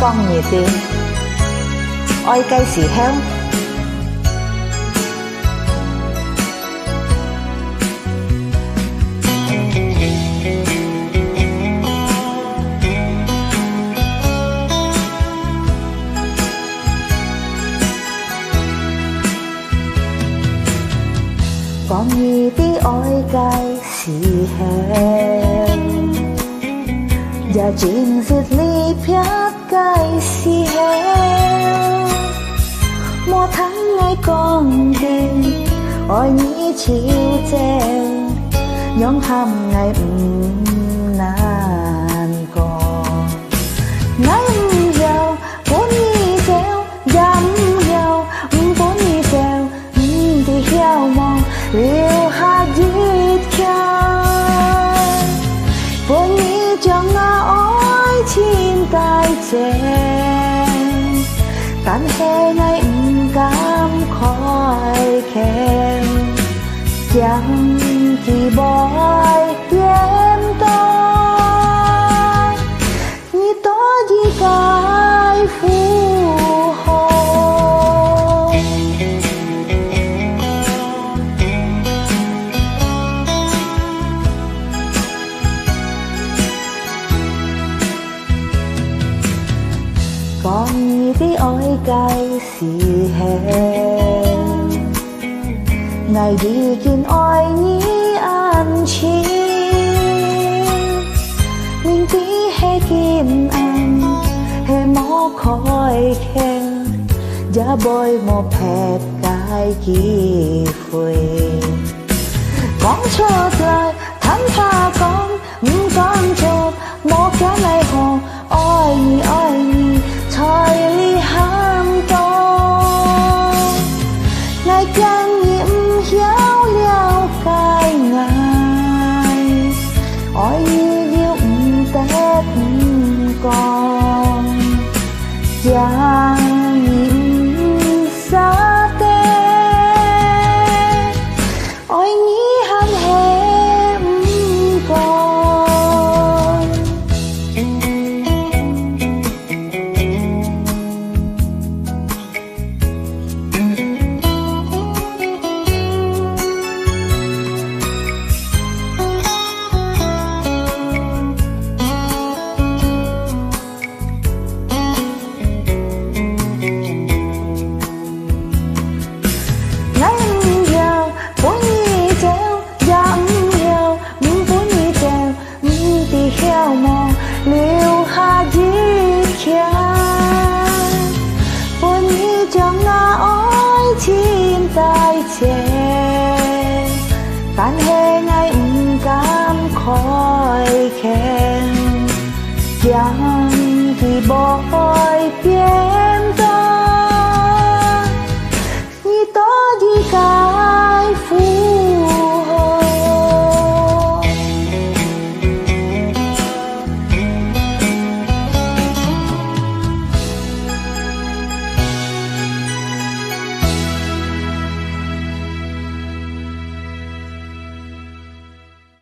放你的愛嘅時候，放你的愛嘅時候，也正是離別嘅時候，莫聽愛講嘅愛你超正，讓含愛唔難過，愛唔要本意就也唔要，唔本意就唔地翕望，留下熱情，本意將我愛千大正，但係愛唔敢開口，將期待變多，你多一個負荷。講你的愛嘅時候，我已經愛你安全，明知係堅硬，係冇開口，也會冇撇解機會。講出來，坦白講，唔講錯，冇假愛河，愛你愛你，才離喊多。愛更你唔曉了解愛，愛你了唔得唔講，讓你唔捨得，愛你含氣唔講。留下熱情。